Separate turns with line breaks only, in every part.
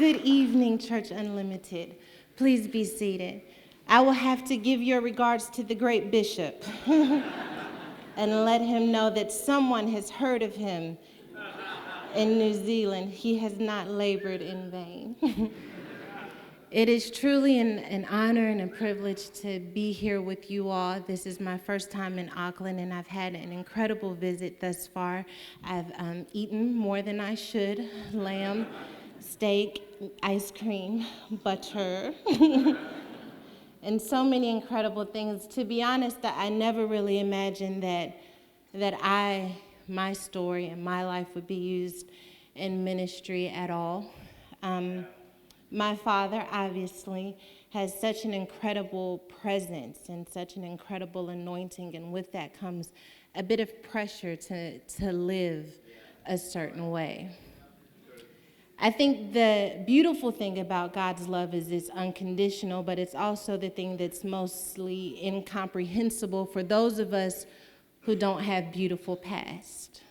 Good evening, Church Unlimited. Please be seated. I will have to give your regards to the great bishop and let him know that someone has heard of him in New Zealand. He has not labored in vain. It is truly an honor and a privilege to be here with you all. This is my first time in Auckland, and I've had an incredible visit thus far. I've eaten more than I should: lamb, steak, ice cream, butter, and so many incredible things. To be honest, I never really imagined that my story and my life would be used in ministry at all. My father, obviously, has such an incredible presence and such an incredible anointing, and with that comes a bit of pressure to live a certain way. I think the beautiful thing about God's love is it's unconditional, but it's also the thing that's mostly incomprehensible for those of us who don't have beautiful past.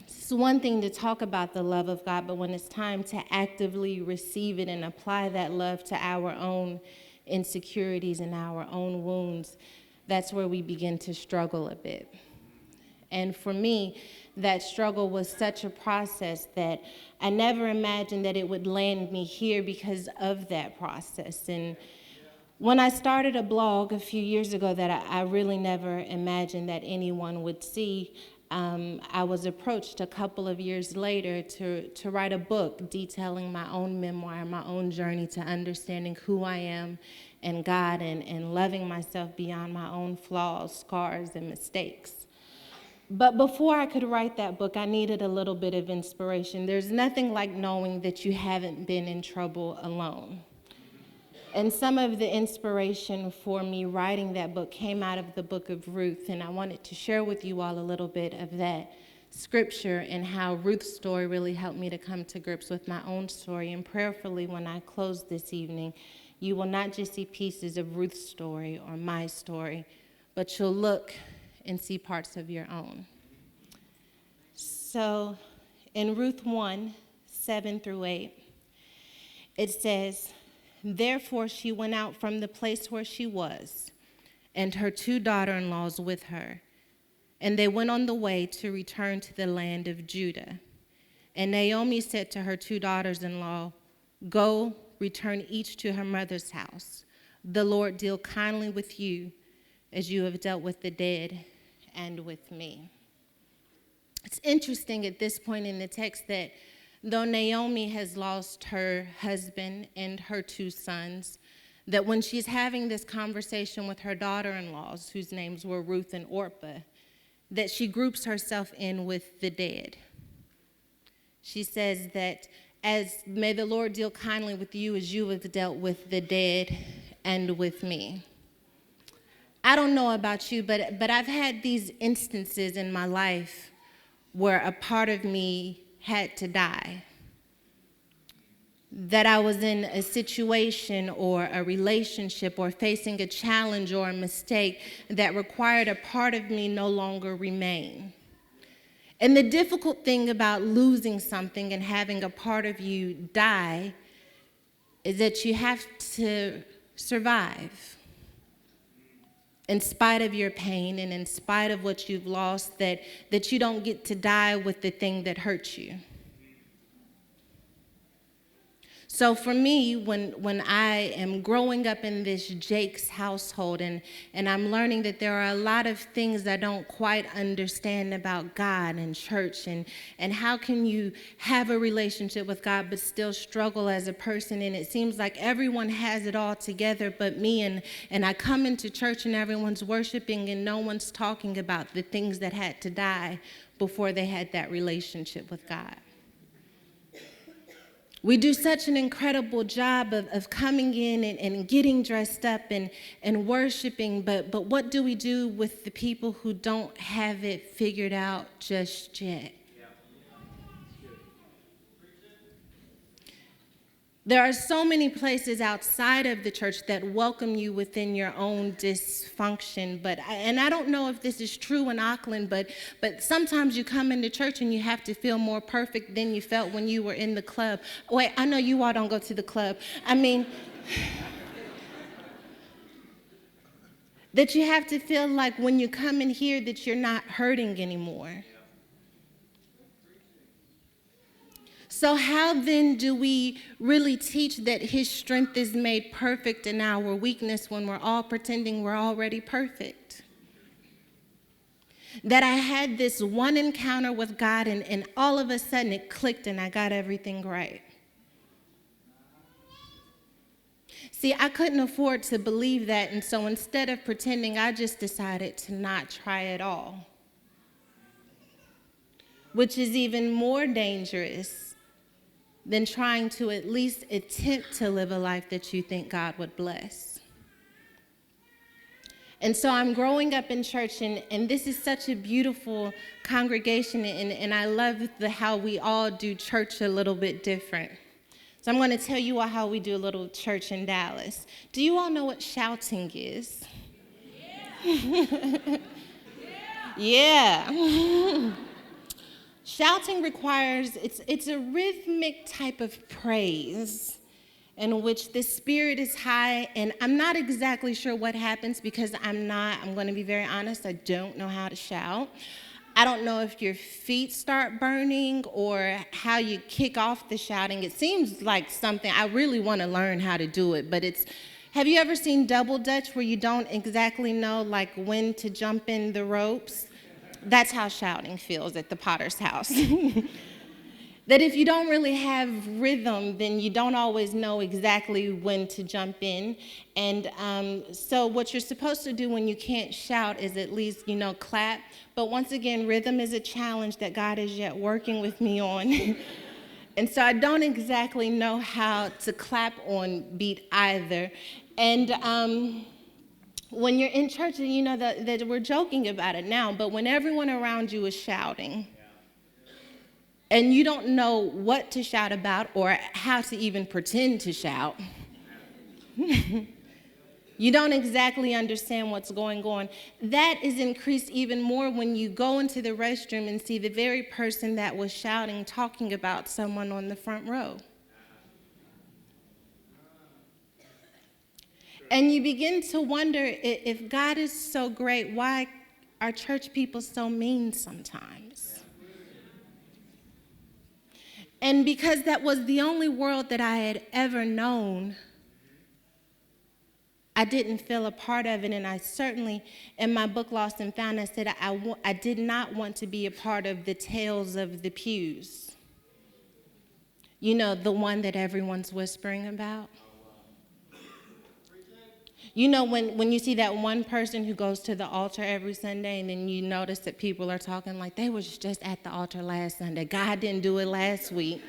It's one thing to talk about the love of God, but when it's time to actively receive it and apply that love to our own insecurities and our own wounds, that's where we begin to struggle a bit. And for me, that struggle was such a process that I never imagined that it would land me here because of that process. And when I started a blog a few years ago that I really never imagined that anyone would see, I was approached a couple of years later to write a book detailing my own memoir, my own journey to understanding who I am and God, and loving myself beyond my own flaws, scars, and mistakes. But before I could write that book, I needed a little bit of inspiration. There's nothing like knowing that you haven't been in trouble alone. And some of the inspiration for me writing that book came out of the book of Ruth, and I wanted to share with you all a little bit of that scripture and how Ruth's story really helped me to come to grips with my own story. And prayerfully, when I close this evening, you will not just see pieces of Ruth's story or my story, but you'll look and see parts of your own. So in Ruth 1:7-8, it says, "Therefore she went out from the place where she was, and her 2 daughter-in-laws with her. And they went on the way to return to the land of Judah. And Naomi said to her 2 daughters-in-law, 'Go, return each to her mother's house. The Lord deal kindly with you as you have dealt with the dead and with me.'" It's interesting at this point in the text that though Naomi has lost her husband and her 2 sons, that when she's having this conversation with her daughter-in-laws, whose names were Ruth and Orpah, that she groups herself in with the dead. She says that, "As may the Lord deal kindly with you as you have dealt with the dead and with me." I don't know about you, but I've had these instances in my life where a part of me had to die. That I was in a situation or a relationship or facing a challenge or a mistake that required a part of me no longer remain. And the difficult thing about losing something and having a part of you die is that you have to survive. In spite of your pain and in spite of what you've lost, that you don't get to die with the thing that hurts you. So for me, when I am growing up in this Jake's household and I'm learning that there are a lot of things I don't quite understand about God and church and how can you have a relationship with God but still struggle as a person, and it seems like everyone has it all together but me, and I come into church and everyone's worshiping and no one's talking about the things that had to die before they had that relationship with God. We do such an incredible job of coming in and getting dressed up and worshiping, but what do we do with the people who don't have it figured out just yet? There are so many places outside of the church that welcome you within your own dysfunction. And I don't know if this is true in Auckland, but sometimes you come into church and you have to feel more perfect than you felt when you were in the club. Wait, I know you all don't go to the club. I mean, that you have to feel like when you come in here that you're not hurting anymore. So how then do we really teach that his strength is made perfect in our weakness when we're all pretending we're already perfect? That I had this one encounter with God and all of a sudden it clicked and I got everything right. See, I couldn't afford to believe that, and so instead of pretending, I just decided to not try at all, which is even more dangerous than trying to at least attempt to live a life that you think God would bless. And so I'm growing up in church, and this is such a beautiful congregation, and I love how we all do church a little bit different. So I'm going to tell you all how we do a little church in Dallas. Do you all know what shouting is? Yeah. Yeah. Shouting requires, it's a rhythmic type of praise in which the spirit is high, and I'm not exactly sure what happens because I'm going to be very honest, I don't know how to shout. I don't know if your feet start burning or how you kick off the shouting. It seems like something, I really want to learn how to do it, but have you ever seen double dutch where you don't exactly know like when to jump in the ropes? That's how shouting feels at the Potter's house. That if you don't really have rhythm, then you don't always know exactly when to jump in. And so what you're supposed to do when you can't shout is at least, clap. But once again, rhythm is a challenge that God is yet working with me on. And so I don't exactly know how to clap on beat either. And when you're in church, and you know that we're joking about it now, but when everyone around you is shouting, and you don't know what to shout about or how to even pretend to shout, you don't exactly understand what's going on. That is increased even more when you go into the restroom and see the very person that was shouting talking about someone on the front row. And you begin to wonder, if God is so great, why are church people so mean sometimes? And because that was the only world that I had ever known, I didn't feel a part of it. And I certainly, in my book, Lost and Found, I said I did not want to be a part of the tales of the pews. The one that everyone's whispering about. When you see that one person who goes to the altar every Sunday and then you notice that people are talking like they was just at the altar last Sunday. God didn't do it last week.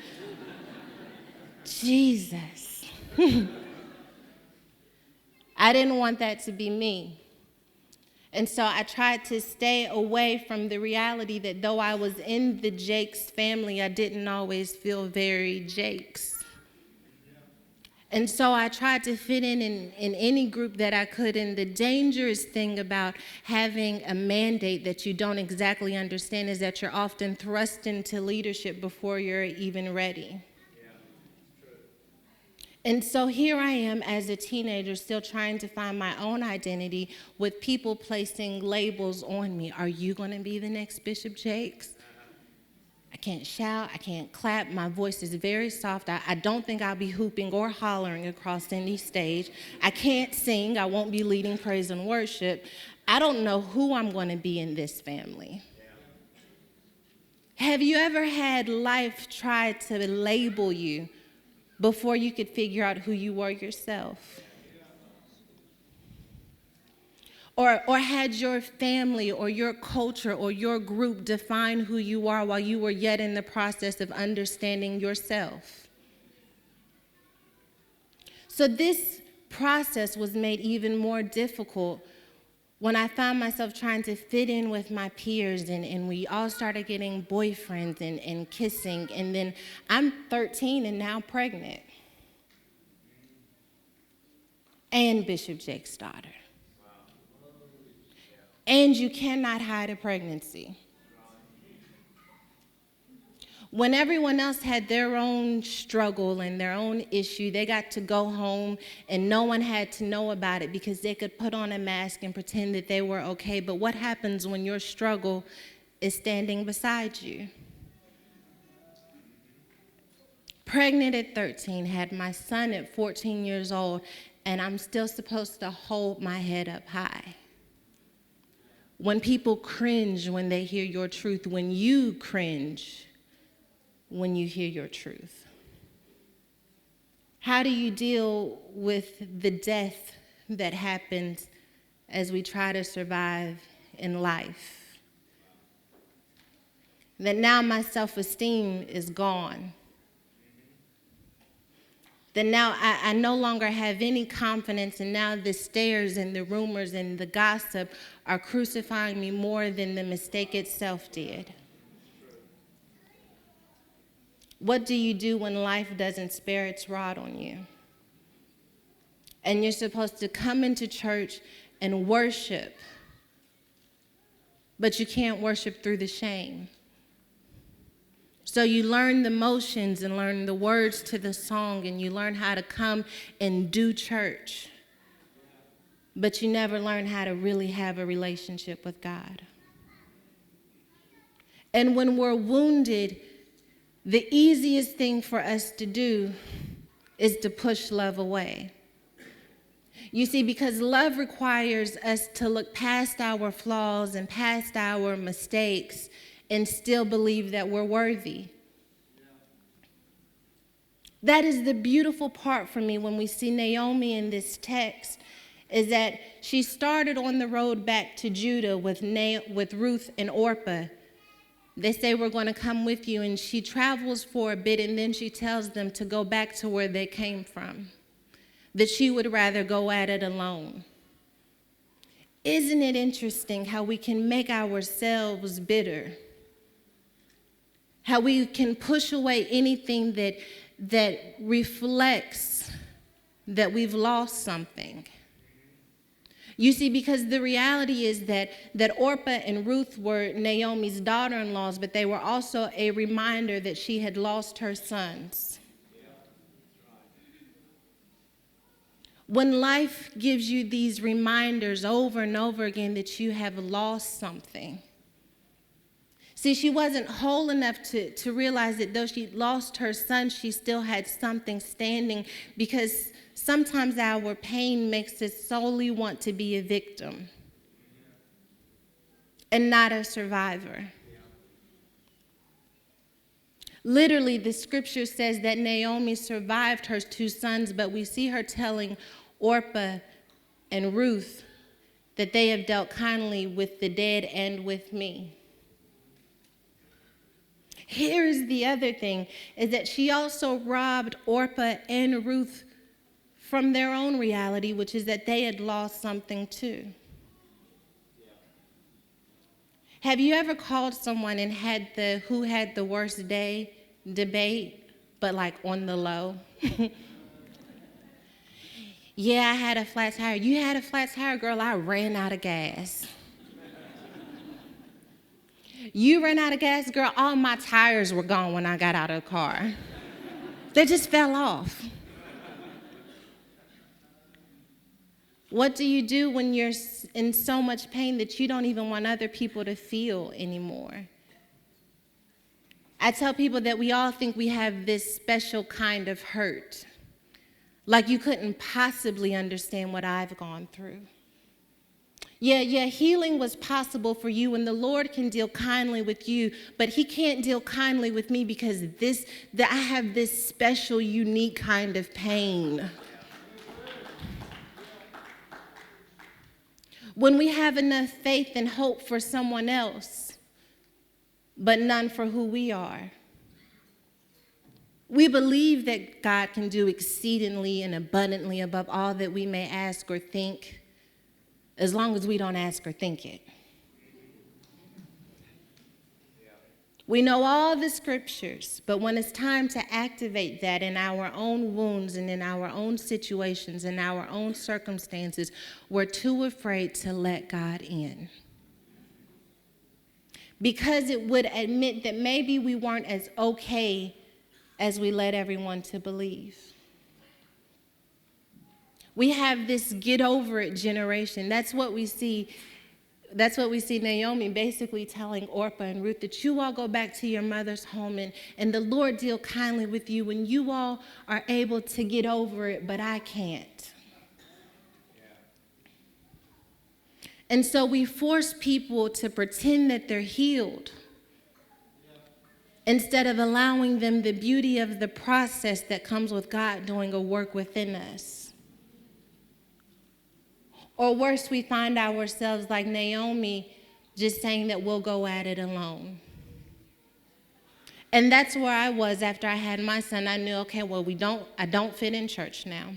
Jesus. I didn't want that to be me. And so I tried to stay away from the reality that though I was in the Jakes family, I didn't always feel very Jakes. And so I tried to fit in any group that I could. And the dangerous thing about having a mandate that you don't exactly understand is that you're often thrust into leadership before you're even ready. And so here I am as a teenager still trying to find my own identity with people placing labels on me. Are you going to be the next Bishop Jakes? I can't shout, I can't clap, my voice is very soft. I don't think I'll be hooping or hollering across any stage. I can't sing, I won't be leading praise and worship. I don't know who I'm going to be in this family. Have you ever had life try to label you before you could figure out who you were yourself? Or had your family or your culture or your group define who you are while you were yet in the process of understanding yourself? So this process was made even more difficult when I found myself trying to fit in with my peers and we all started getting boyfriends and kissing. And then I'm 13 and now pregnant. and Bishop Jake's daughter. And you cannot hide a pregnancy. When everyone else had their own struggle and their own issue, they got to go home and no one had to know about it because they could put on a mask and pretend that they were okay. But what happens when your struggle is standing beside you? Pregnant at 13, had my son at 14 years old, and I'm still supposed to hold my head up high. When people cringe when they hear your truth, when you cringe when you hear your truth. How do you deal with the death that happens as we try to survive in life? That now my self-esteem is gone. That now I no longer have any confidence, and now the stares and the rumors and the gossip are crucifying me more than the mistake itself did. What do you do when life doesn't spare its rod on you? And you're supposed to come into church and worship, but you can't worship through the shame. So you learn the motions and learn the words to the song, and you learn how to come and do church, but you never learn how to really have a relationship with God. And when we're wounded, the easiest thing for us to do is to push love away. You see, because love requires us to look past our flaws and past our mistakes and still believe that we're worthy. That is the beautiful part for me when we see Naomi in this text, is that she started on the road back to Judah with Ruth and Orpah. They say, we're going to come with you, and she travels for a bit, and then she tells them to go back to where they came from, that she would rather go at it alone. Isn't it interesting how we can make ourselves bitter? How we can push away anything that reflects that we've lost something. You see, because the reality is that Orpah and Ruth were Naomi's daughter-in-laws, but they were also a reminder that she had lost her sons. When life gives you these reminders over and over again that you have lost something. See, she wasn't whole enough to realize that though she lost her son, she still had something standing, because sometimes our pain makes us solely want to be a victim and not a survivor. Literally, the scripture says that Naomi survived her 2 sons, but we see her telling Orpah and Ruth that they have dealt kindly with the dead and with me. Here is the other thing, is that she also robbed Orpah and Ruth from their own reality, which is that they had lost something too. Have you ever called someone and had the who had the worst day debate, but like on the low? Yeah, I had a flat tire. You had a flat tire, girl, I ran out of gas. You ran out of gas, girl, all my tires were gone when I got out of the car. They just fell off. What do you do when you're in so much pain that you don't even want other people to feel anymore? I tell people that we all think we have this special kind of hurt. Like you couldn't possibly understand what I've gone through. Yeah, healing was possible for you, and the Lord can deal kindly with you, but he can't deal kindly with me because I have this special, unique kind of pain. When we have enough faith and hope for someone else, but none for who we are. We believe that God can do exceedingly and abundantly above all that we may ask or think, as long as we don't ask or think it. We know all the scriptures, but when it's time to activate that in our own wounds and in our own situations and our own circumstances, we're too afraid to let God in. Because it would admit that maybe we weren't as okay as we led everyone to believe. We have this get over it generation. That's what we see Naomi basically telling Orpah and Ruth that you all go back to your mother's home and the Lord deal kindly with you when you all are able to get over it, but I can't. And so we force people to pretend that they're healed instead of allowing them the beauty of the process that comes with God doing a work within us. Or worse, we find ourselves like Naomi, just saying that we'll go at it alone. And that's where I was after I had my son. I knew, okay, well, I don't fit in church now.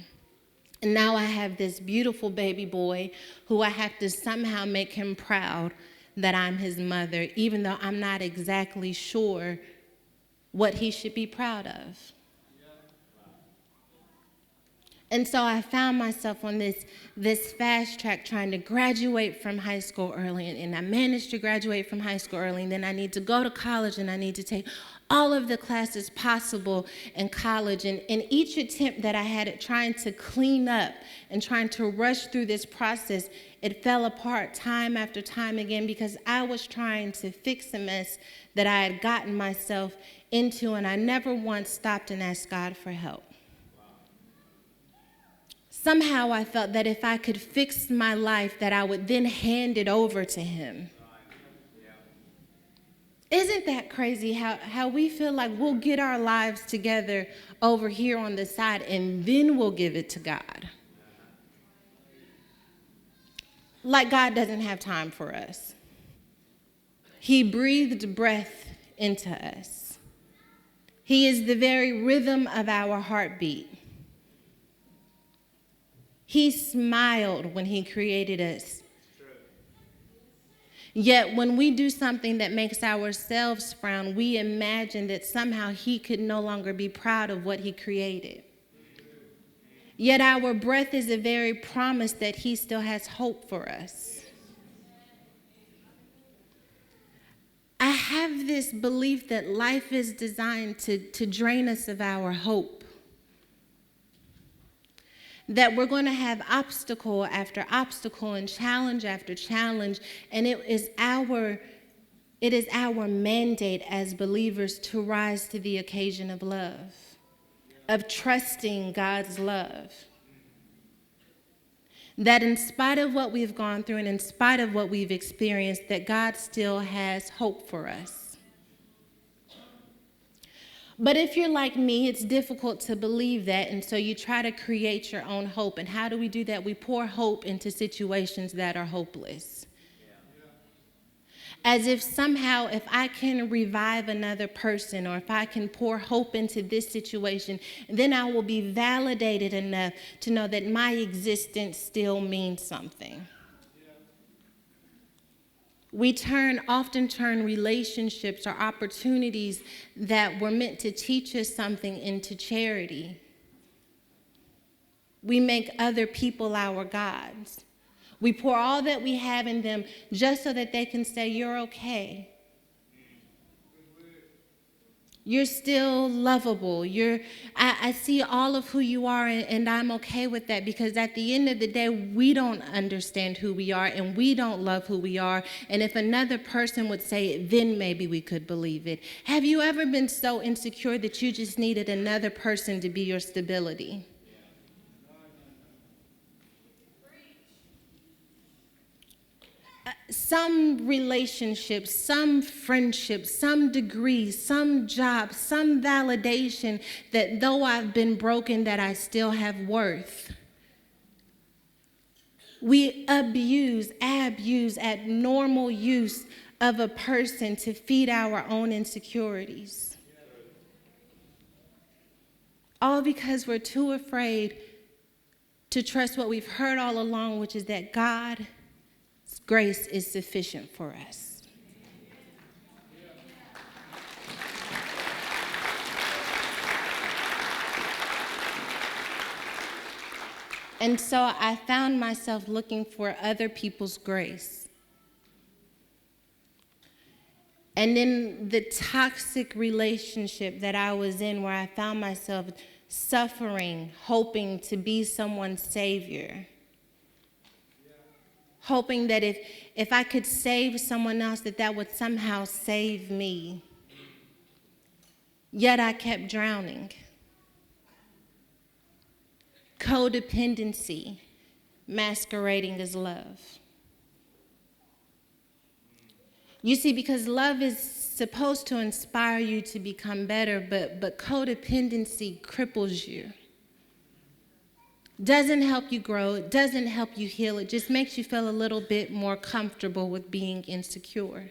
And now I have this beautiful baby boy who I have to somehow make him proud that I'm his mother, even though I'm not exactly sure what he should be proud of. And so I found myself on this fast track trying to graduate from high school early, and I managed to graduate from high school early, and then I need to go to college, and I need to take all of the classes possible in college. And in each attempt that I had at trying to clean up and trying to rush through this process, it fell apart time after time again because I was trying to fix a mess that I had gotten myself into, and I never once stopped and asked God for help. Somehow I felt that if I could fix my life, that I would then hand it over to him. Isn't that crazy how we feel like we'll get our lives together over here on the side and then we'll give it to God? Like God doesn't have time for us. He breathed breath into us. He is the very rhythm of our heartbeat. He smiled when he created us. Yet when we do something that makes ourselves frown, we imagine that somehow he could no longer be proud of what he created. Yet our breath is a very promise that he still has hope for us. I have this belief that life is designed to drain us of our hope. That we're going to have obstacle after obstacle and challenge after challenge, and it is our mandate as believers to rise to the occasion of love, of trusting God's love. That in spite of what we've gone through and in spite of what we've experienced, that God still has hope for us. But if you're like me, it's difficult to believe that, and so you try to create your own hope. And how do we do that? We pour hope into situations that are hopeless. As if somehow if I can revive another person or if I can pour hope into this situation, then I will be validated enough to know that my existence still means something. We often turn relationships or opportunities that were meant to teach us something into charity. We make other people our gods. We pour all that we have in them just so that they can say, you're okay. You're still lovable. I see all of who you are, and I'm okay with that, because at the end of the day, we don't understand who we are, and we don't love who we are. And if another person would say it, then maybe we could believe it. Have you ever been so insecure that you just needed another person to be your stability? Some relationships, some friendships, some degrees, some jobs, some validation that though I've been broken, that I still have worth. We abuse abnormal use of a person to feed our own insecurities. All because we're too afraid to trust what we've heard all along, which is that God's grace is sufficient for us. And so I found myself looking for other people's grace. And in the toxic relationship that I was in, where I found myself suffering, hoping to be someone's savior, hoping that if I could save someone else, that would somehow save me. Yet I kept drowning. Codependency masquerading as love. You see, because love is supposed to inspire you to become better, but codependency cripples you. Doesn't help you grow, it doesn't help you heal, it just makes you feel a little bit more comfortable with being insecure.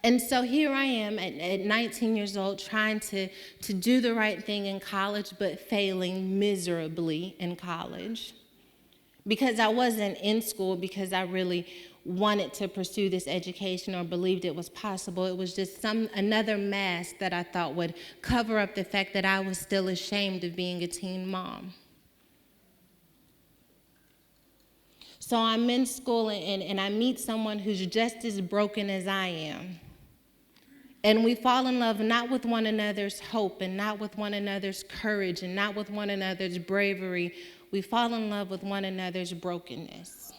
And so here I am at 19 years old trying to do the right thing in college, but failing miserably in college. Because I wasn't in school because I really wanted to pursue this education or believed it was possible. It was just another mask that I thought would cover up the fact that I was still ashamed of being a teen mom. So I'm in school and I meet someone who's just as broken as I am. And we fall in love not with one another's hope and not with one another's courage and not with one another's bravery. We fall in love with one another's brokenness.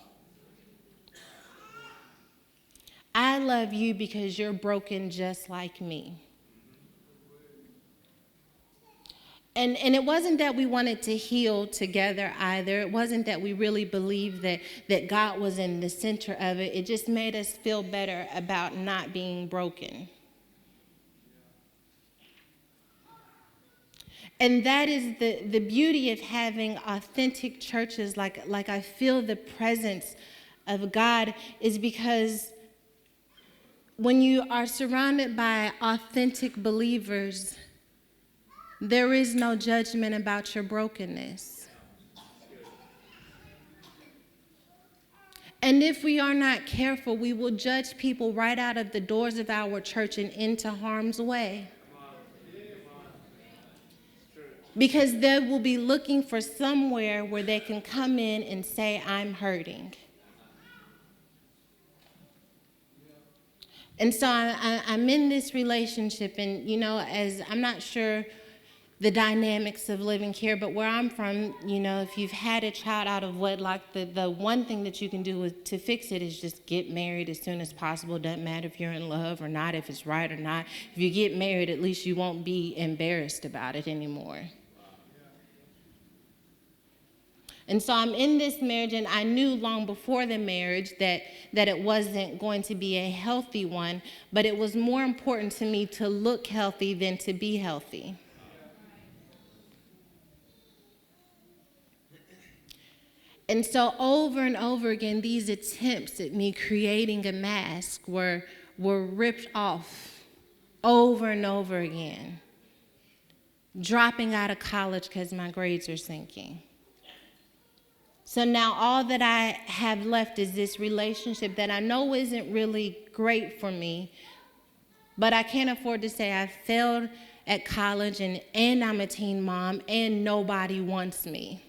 I love you because you're broken just like me. And it wasn't that we wanted to heal together either. It wasn't that we really believed that God was in the center of it. It just made us feel better about not being broken. And that is the beauty of having authentic churches, like I feel the presence of God, is because when you are surrounded by authentic believers, there is no judgment about your brokenness. And if we are not careful, we will judge people right out of the doors of our church and into harm's way. Because they will be looking for somewhere where they can come in and say, I'm hurting. And so I'm in this relationship, and, as I'm not sure the dynamics of living here, but where I'm from, if you've had a child out of wedlock, the one thing that you can do to fix it is just get married as soon as possible. It doesn't matter if you're in love or not, if it's right or not. If you get married, at least you won't be embarrassed about it anymore. And so I'm in this marriage, and I knew long before the marriage that it wasn't going to be a healthy one, but it was more important to me to look healthy than to be healthy. And so over and over again, these attempts at me creating a mask were ripped off over and over again. Dropping out of college because my grades are sinking. So now all that I have left is this relationship that I know isn't really great for me, but I can't afford to say I failed at college and I'm a teen mom and nobody wants me.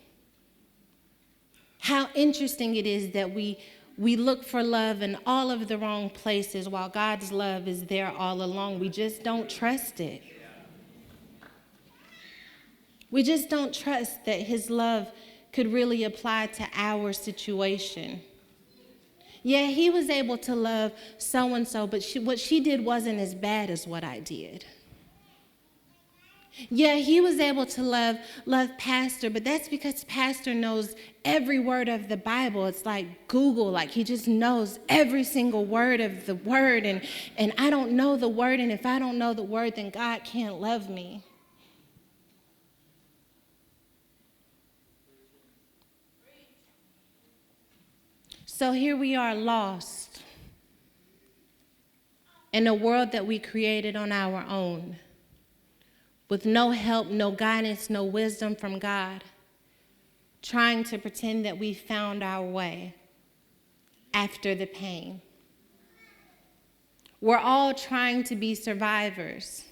How interesting it is that we look for love in all of the wrong places while God's love is there all along. We just don't trust it. We just don't trust that his love could really apply to our situation. Yeah, he was able to love so-and-so, but what she did wasn't as bad as what I did. Yeah, he was able to love Pastor, but that's because Pastor knows every word of the Bible. It's like Google, like he just knows every single word of the word, and I don't know the word, and if I don't know the word, then God can't love me. So here we are, lost in a world that we created on our own, with no help, no guidance, no wisdom from God, trying to pretend that we found our way after the pain. We're all trying to be survivors.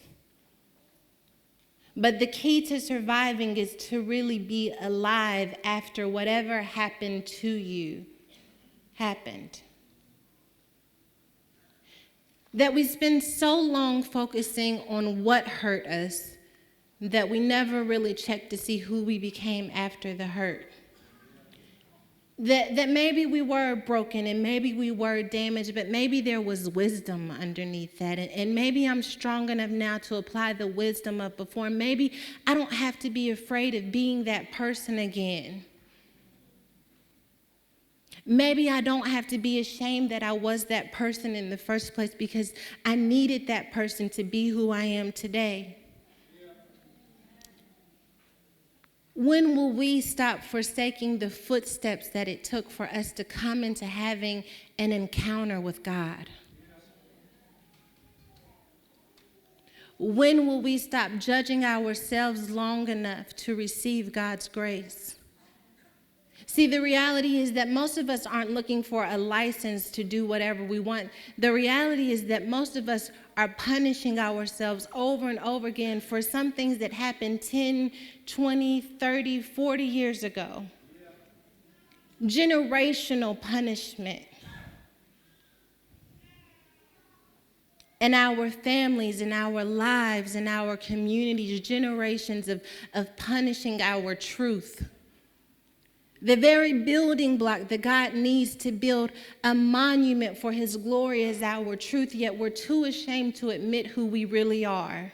But the key to surviving is to really be alive after whatever happened to you happened. That we spend so long focusing on what hurt us that we never really check to see who we became after the hurt. That maybe we were broken and maybe we were damaged, but maybe there was wisdom underneath that. And maybe I'm strong enough now to apply the wisdom of before. Maybe I don't have to be afraid of being that person again. Maybe I don't have to be ashamed that I was that person in the first place because I needed that person to be who I am today. When will we stop forsaking the footsteps that it took for us to come into having an encounter with God? When will we stop judging ourselves long enough to receive God's grace? See, the reality is that most of us aren't looking for a license to do whatever we want. The reality is that most of us are punishing ourselves over and over again for some things that happened 10, 20, 30, 40 years ago. Generational punishment. In our families, in our lives, in our communities, generations of punishing our truth. The very building block that God needs to build a monument for his glory is our truth, yet we're too ashamed to admit who we really are.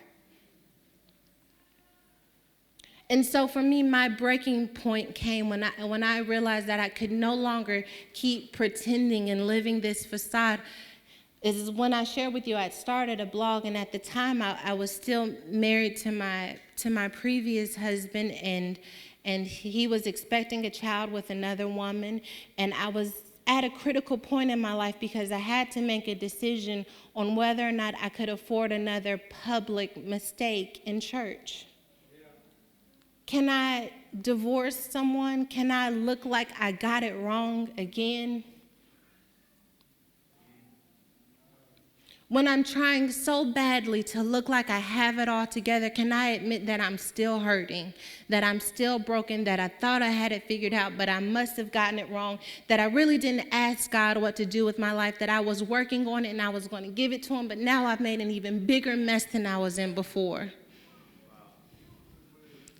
And so for me, my breaking point came when I realized that I could no longer keep pretending and living this facade. Is when I shared with you, I'd started a blog, and at the time I was still married to my previous husband, and he was expecting a child with another woman, and I was at a critical point in my life because I had to make a decision on whether or not I could afford another public mistake in church. Can I divorce someone? Can I look like I got it wrong again? When I'm trying so badly to look like I have it all together, can I admit that I'm still hurting, that I'm still broken, that I thought I had it figured out, but I must have gotten it wrong, that I really didn't ask God what to do with my life, that I was working on it and I was going to give it to him, but now I've made an even bigger mess than I was in before?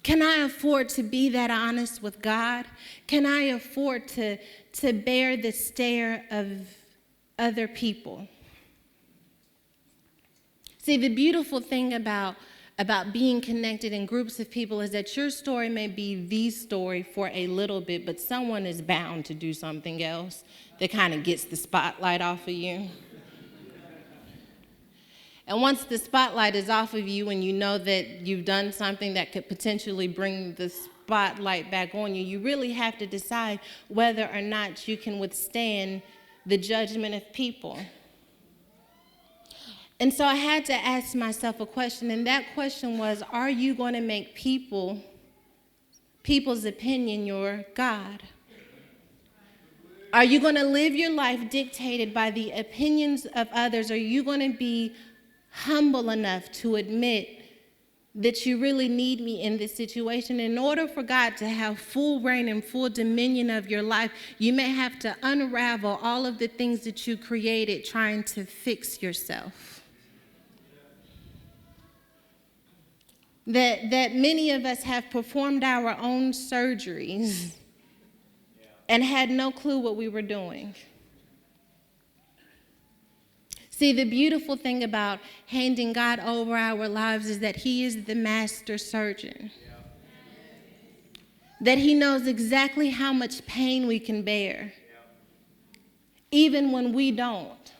Can I afford to be that honest with God? Can I afford to bear the stare of other people? See, the beautiful thing about being connected in groups of people is that your story may be the story for a little bit, but someone is bound to do something else that kind of gets the spotlight off of you. And once the spotlight is off of you and you know that you've done something that could potentially bring the spotlight back on you, you really have to decide whether or not you can withstand the judgment of people. And so I had to ask myself a question, and that question was, are you going to make people's opinion your God? Are you going to live your life dictated by the opinions of others? Are you going to be humble enough to admit that you really need me in this situation? In order for God to have full reign and full dominion of your life, you may have to unravel all of the things that you created trying to fix yourself. That many of us have performed our own surgeries and had no clue what we were doing. See, the beautiful thing about handing God over our lives is that he is the master surgeon. That he knows exactly how much pain we can bear, even when we don't.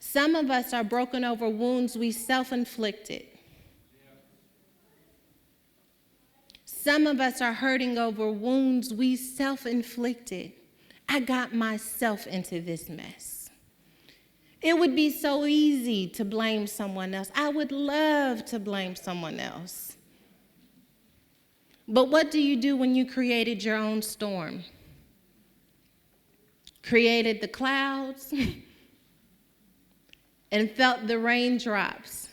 Some of us are broken over wounds we self-inflicted. Some of us are hurting over wounds we self-inflicted. I got myself into this mess. It would be so easy to blame someone else. I would love to blame someone else. But what do you do when you created your own storm? Created the clouds and felt the raindrops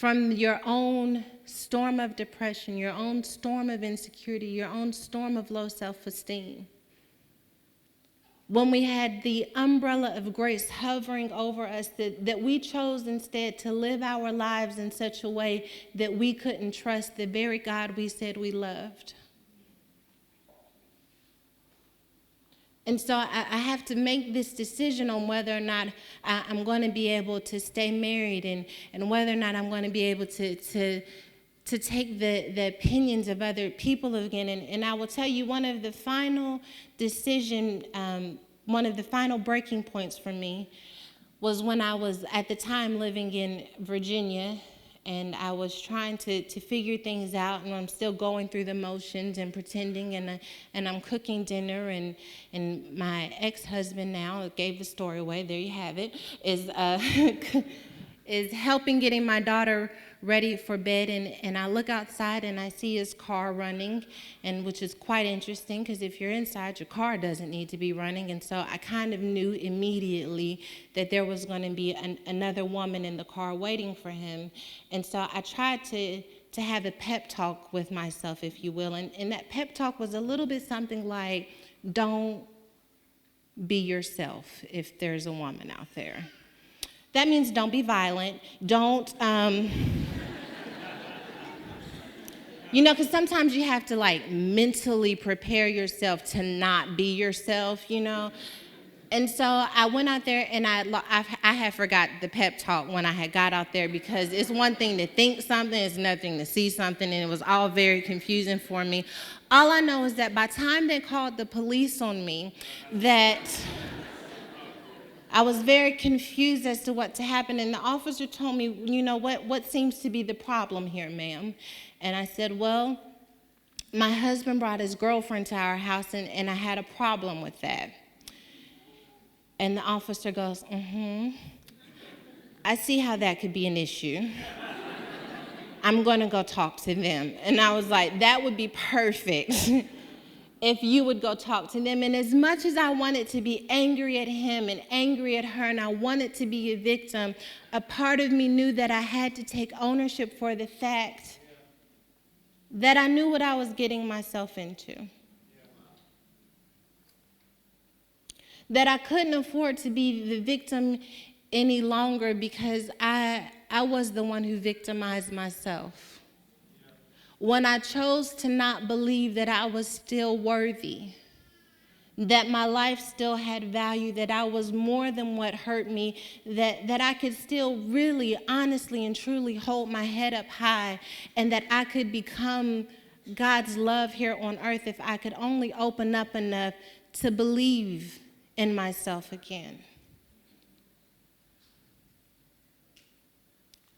from your own storm of depression, your own storm of insecurity, your own storm of low self-esteem. When we had the umbrella of grace hovering over us, that we chose instead to live our lives in such a way that we couldn't trust the very God we said we loved. And so I have to make this decision on whether or not I'm going to be able to stay married, and whether or not I'm going to be able to take the opinions of other people again. And I will tell you, one of the final breaking points for me was when I was at the time living in Virginia, and I was trying to figure things out, and I'm still going through the motions and pretending, and I'm cooking dinner, and my ex-husband, now gave the story away, there you have it, is helping getting my daughter ready for bed, and I look outside and I see his car running, and which is quite interesting, because if you're inside, your car doesn't need to be running. And so I kind of knew immediately that there was going to be another woman in the car waiting for him. And so I tried to have a pep talk with myself, if you will, and that pep talk was a little bit something like, don't be yourself if there's a woman out there. That means don't be violent. Don't, because sometimes you have to mentally prepare yourself to not be yourself, And so I went out there, and I had forgot the pep talk when I had got out there, because it's one thing to think something, it's another thing to see something, and it was all very confusing for me. All I know is that by the time they called the police on me, that I was very confused as to what to happen, and the officer told me, what seems to be the problem here, ma'am? And I said, well, my husband brought his girlfriend to our house, and I had a problem with that. And the officer goes, I see how that could be an issue. I'm going to go talk to them. And I was like, that would be perfect. If you would go talk to them. And as much as I wanted to be angry at him and angry at her, and I wanted to be a victim, a part of me knew that I had to take ownership for the fact that I knew what I was getting myself into. That I couldn't afford to be the victim any longer, because I was the one who victimized myself. When I chose to not believe that I was still worthy, that my life still had value, that I was more than what hurt me, that I could still really, honestly, and truly hold my head up high, and that I could become God's love here on earth if I could only open up enough to believe in myself again.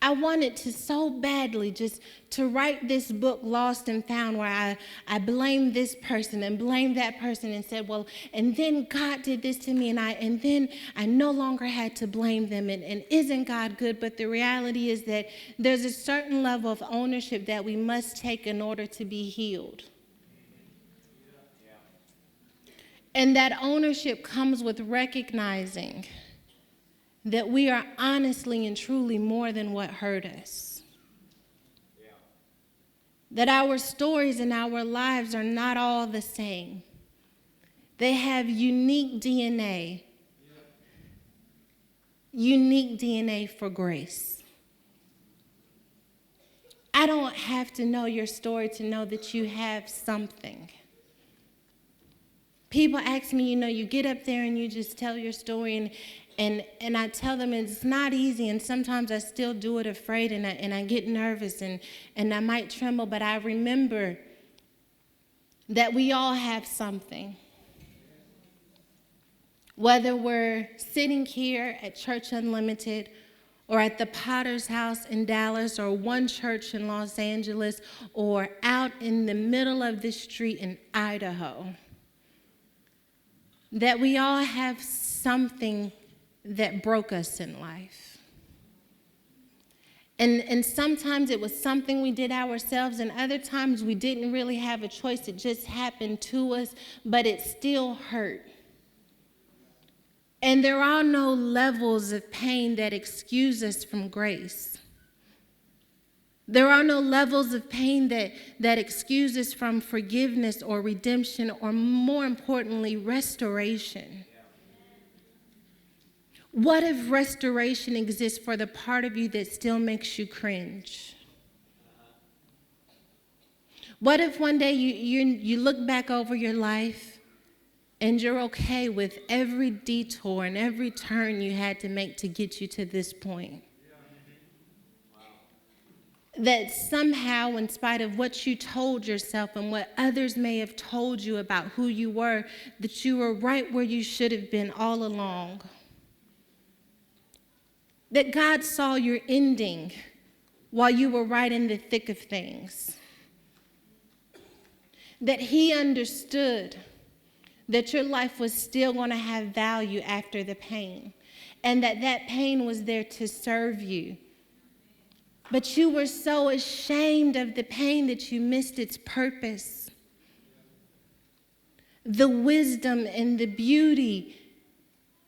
I wanted to so badly just to write this book, Lost and Found, where I blamed this person and blamed that person and said, well, and then God did this to me, and then I no longer had to blame them, and isn't God good? But the reality is that there's a certain level of ownership that we must take in order to be healed. And that ownership comes with recognizing that we are honestly and truly more than what hurt us. Yeah. That our stories and our lives are not all the same. They have unique DNA. Yeah. Unique DNA for grace. I don't have to know your story to know that you have something. People ask me, you get up there and you just tell your story, and I tell them it's not easy, and sometimes I still do it afraid, and I get nervous, and I might tremble, but I remember that we all have something. Whether we're sitting here at Church Unlimited, or at the Potter's House in Dallas, or One Church in Los Angeles, or out in the middle of the street in Idaho, that we all have something that broke us in life. And sometimes it was something we did ourselves, and other times we didn't really have a choice. It just happened to us, but it still hurt. And there are no levels of pain that excuse us from grace. There are no levels of pain that excuse us from forgiveness or redemption, or more importantly, restoration. What if restoration exists for the part of you that still makes you cringe? What if one day you look back over your life and you're okay with every detour and every turn you had to make to get you to this point? That somehow, in spite of what you told yourself and what others may have told you about who you were, that you were right where you should have been all along. That God saw your ending while you were right in the thick of things. That He understood that your life was still going to have value after the pain, and that pain was there to serve you. But you were so ashamed of the pain that you missed its purpose. The wisdom and the beauty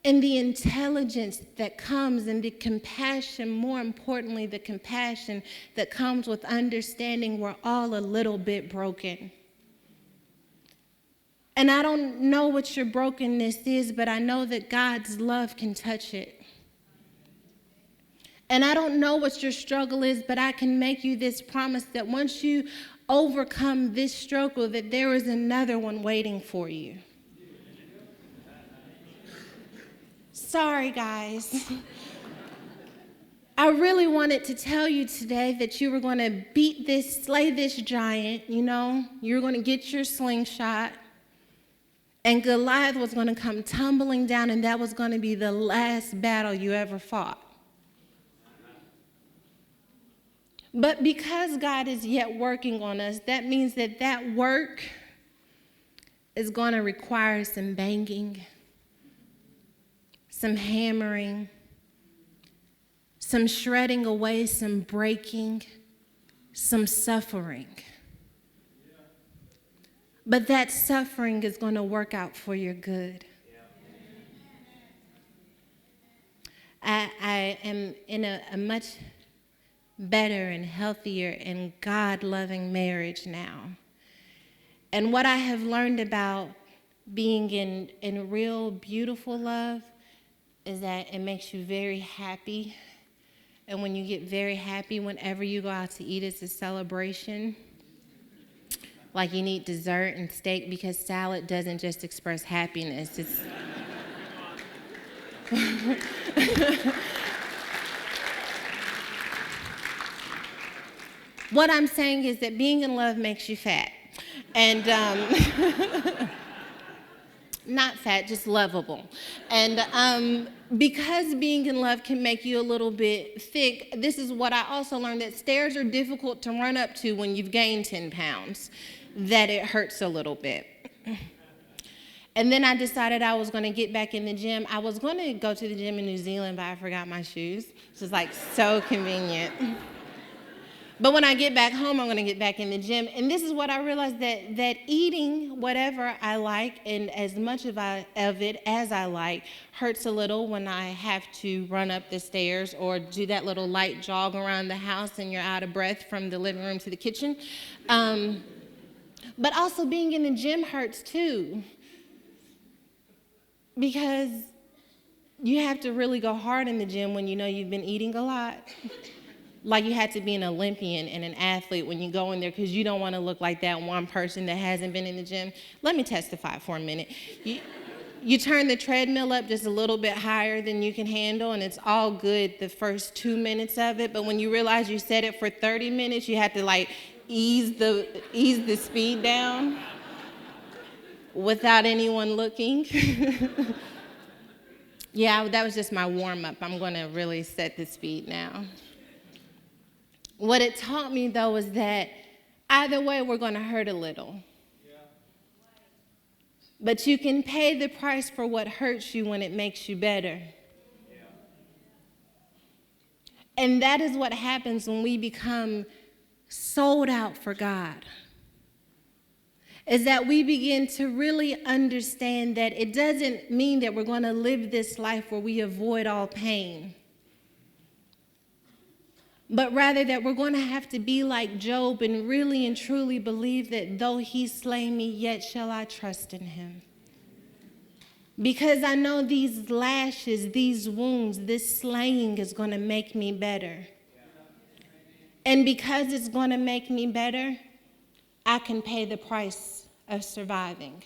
and the intelligence that comes, and the compassion, more importantly, the compassion that comes with understanding we're all a little bit broken. And I don't know what your brokenness is, but I know that God's love can touch it. And I don't know what your struggle is, but I can make you this promise that once you overcome this struggle, that there is another one waiting for you. Sorry, guys. I really wanted to tell you today that you were going to slay this giant, you know. You were going to get your slingshot. And Goliath was going to come tumbling down, and that was going to be the last battle you ever fought. But because God is yet working on us, that means that work is going to require some banging, some hammering, some shredding away, some breaking, some suffering. But that suffering is going to work out for your good. I am in a much better and healthier and God-loving marriage now. And what I have learned about being in real beautiful love is that it makes you very happy. And when you get very happy, whenever you go out to eat, it's a celebration. Like you need dessert and steak, because salad doesn't just express happiness. It's What I'm saying is that being in love makes you fat. And not fat, just lovable. And because being in love can make you a little bit thick, this is what I also learned, that stairs are difficult to run up to when you've gained 10 pounds, that it hurts a little bit. And then I decided I was going to get back in the gym. I was going to go to the gym in New Zealand, but I forgot my shoes. This is like so convenient. But when I get back home, I'm going to get back in the gym. And this is what I realized, that eating whatever I like and as much of it as I like hurts a little when I have to run up the stairs or do that little light jog around the house and you're out of breath from the living room to the kitchen. But also being in the gym hurts too, because you have to really go hard in the gym when you know you've been eating a lot. Like you had to be an Olympian and an athlete when you go in there, because you don't want to look like that one person that hasn't been in the gym. Let me testify for a minute. You turn the treadmill up just a little bit higher than you can handle, and it's all good the first 2 minutes of it. But when you realize you set it for 30 minutes, you have to like ease the speed down without anyone looking. Yeah, that was just my warm-up. I'm going to really set the speed now. What it taught me, though, is that either way, we're going to hurt a little. Yeah. But you can pay the price for what hurts you when it makes you better. Yeah. And that is what happens when we become sold out for God. Is that we begin to really understand that it doesn't mean that we're going to live this life where we avoid all pain. but rather that we're going to have to be like Job and really and truly believe that though he slay me, yet shall I trust in him. Because I know these lashes, these wounds, this slaying is going to make me better. And because it's going to make me better, I can pay the price of surviving.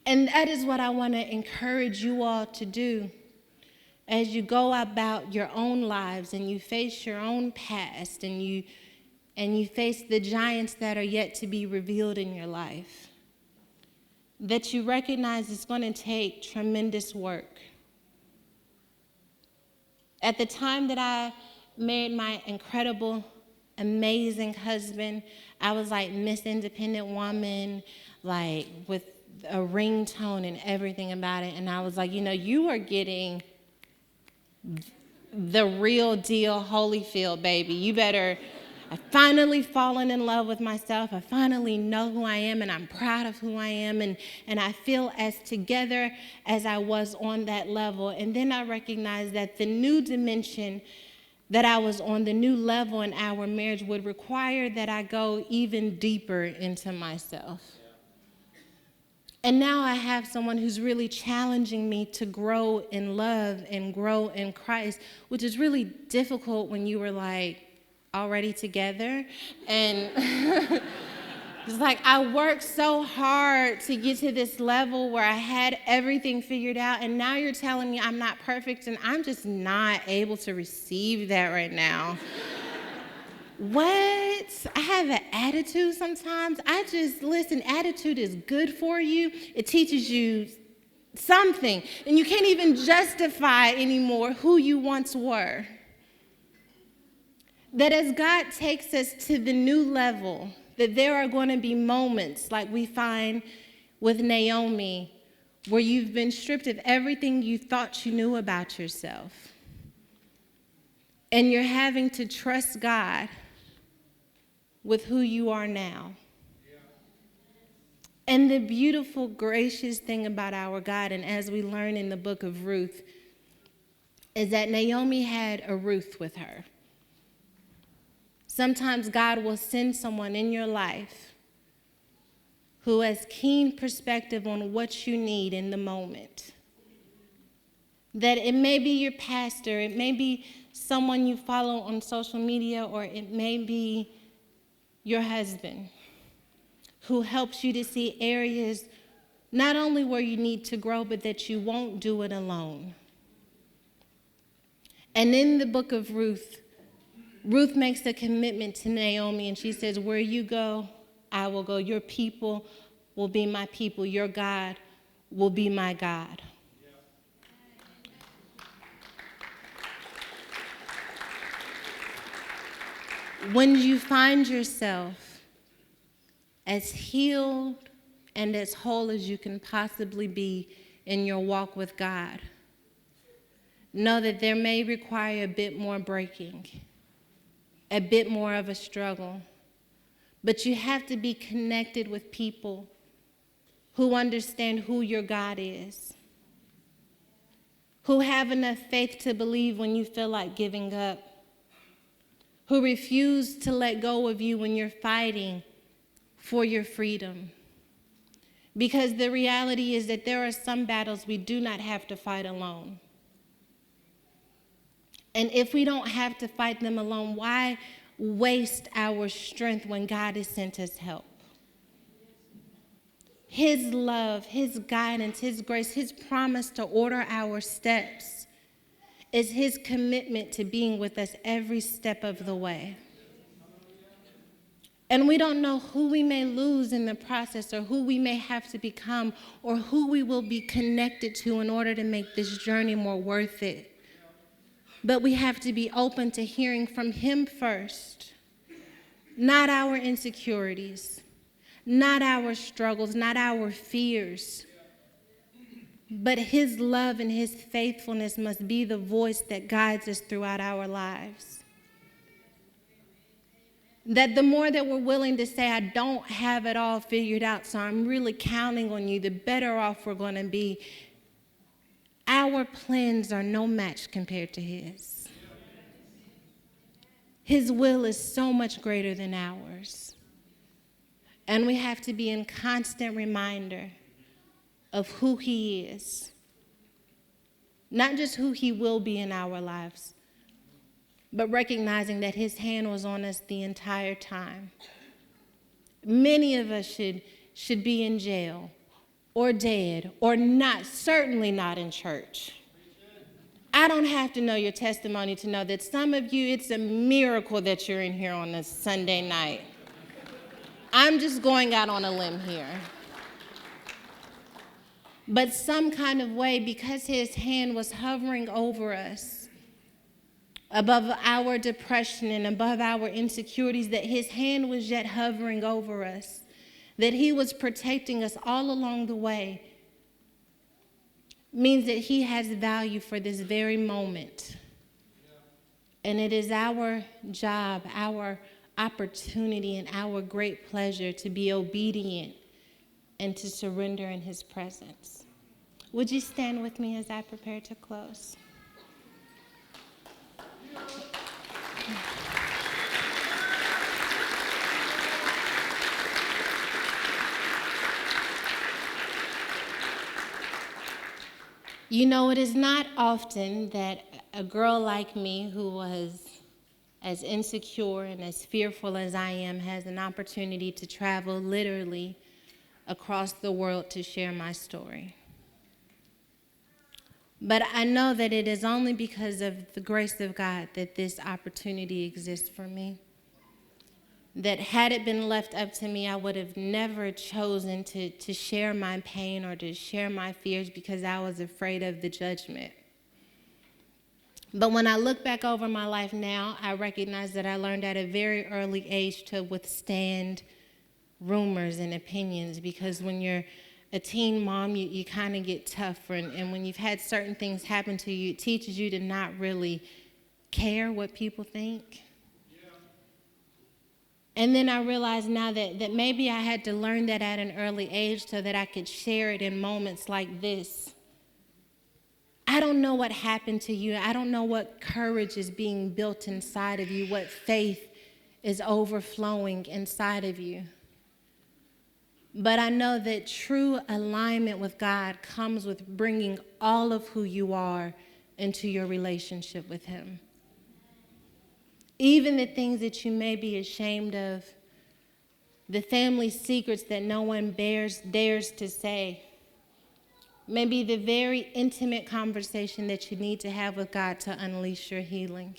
And that is what I want to encourage you all to do as you go about your own lives and you face your own past and you face the giants that are yet to be revealed in your life. That you recognize it's going to take tremendous work. At the time that I married my incredible, amazing husband, I was like Miss Independent Woman, like with a ringtone and everything about it. And I was like, you are getting the real deal Holyfield, baby. You better... I've finally fallen in love with myself. I finally know who I am, and I'm proud of who I am, and I feel as together as I was on that level. And then I recognized that the new dimension that I was on, the new level in our marriage, would require that I go even deeper into myself. And now I have someone who's really challenging me to grow in love and grow in Christ, which is really difficult when you were like, already together. And it's like I worked so hard to get to this level where I had everything figured out, and now you're telling me I'm not perfect and I'm just not able to receive that right now. What? I have an attitude sometimes. Listen, attitude is good for you. It teaches you something, and you can't even justify anymore who you once were. That as God takes us to the new level, that there are going to be moments like we find with Naomi, where you've been stripped of everything you thought you knew about yourself. And you're having to trust God with who you are now. And the beautiful, gracious thing about our God, and as we learn in the book of Ruth, is that Naomi had a Ruth with her. Sometimes God will send someone in your life who has keen perspective on what you need in the moment. That it may be your pastor, it may be someone you follow on social media, or it may be your husband who helps you to see areas not only where you need to grow, but that you won't do it alone. And in the book of Ruth makes a commitment to Naomi, and she says, where you go, I will go. Your people will be my people. Your God will be my God. When you find yourself as healed and as whole as you can possibly be in your walk with God, know that there may require a bit more breaking, a bit more of a struggle. But you have to be connected with people who understand who your God is, who have enough faith to believe when you feel like giving up, who refuse to let go of you when you're fighting for your freedom. Because the reality is that there are some battles we do not have to fight alone. And if we don't have to fight them alone, why waste our strength when God has sent us help? His love, His guidance, His grace, His promise to order our steps is His commitment to being with us every step of the way. And we don't know who we may lose in the process, or who we may have to become, or who we will be connected to in order to make this journey more worth it. But we have to be open to hearing from Him first, not our insecurities, not our struggles, not our fears, but His love and His faithfulness must be the voice that guides us throughout our lives. That the more that we're willing to say, I don't have it all figured out, so I'm really counting on you, the better off we're going to be. Our plans are no match compared to His. His will is so much greater than ours. And we have to be in constant reminder of who he is. Not just who he will be in our lives, but recognizing that his hand was on us the entire time. Many of us should be in jail or dead or not, certainly not in church. I don't have to know your testimony to know that some of you, it's a miracle that you're in here on a Sunday night. I'm just going out on a limb here. But some kind of way, because his hand was hovering over us, above our depression and above our insecurities, that his hand was yet hovering over us, that he was protecting us all along the way, means that he has value for this very moment. And it is our job, our opportunity, and our great pleasure to be obedient and to surrender in his presence. Would you stand with me as I prepare to close? You know, it is not often that a girl like me, who was as insecure and as fearful as I am, has an opportunity to travel literally across the world to share my story. But I know that it is only because of the grace of God that this opportunity exists for me. That had it been left up to me, I would have never chosen to share my pain or to share my fears because I was afraid of the judgment. But when I look back over my life now, I recognize that I learned at a very early age to withstand rumors and opinions, because when you're a teen mom, you kind of get tougher, and when you've had certain things happen to you, it teaches you to not really care what people think. And then I realize now that maybe I had to learn that at an early age so that I could share it in moments like this. I don't know what happened to you. I don't know what courage is being built inside of you, what faith is overflowing inside of you. But I know that true alignment with God comes with bringing all of who you are into your relationship with him. Even the things that you may be ashamed of, the family secrets that no one dares to say, maybe the very intimate conversation that you need to have with God to unleash your healing.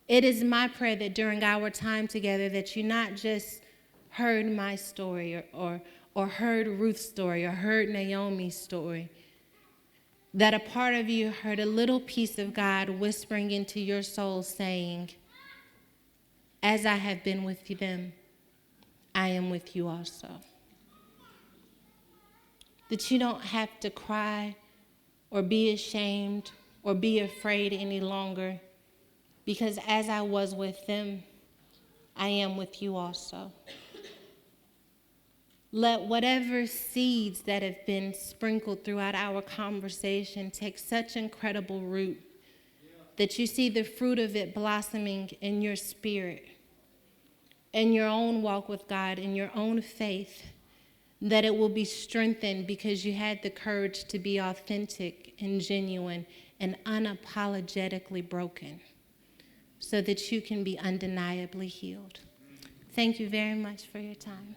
It is my prayer that during our time together that you not just heard my story or heard Ruth's story or heard Naomi's story, that a part of you heard a little piece of God whispering into your soul saying, as I have been with them, I am with you also. That you don't have to cry or be ashamed or be afraid any longer, because as I was with them, I am with you also. Let whatever seeds that have been sprinkled throughout our conversation take such incredible root that you see the fruit of it blossoming in your spirit, in your own walk with God, in your own faith, that it will be strengthened because you had the courage to be authentic and genuine and unapologetically broken so that you can be undeniably healed. Thank you very much for your time.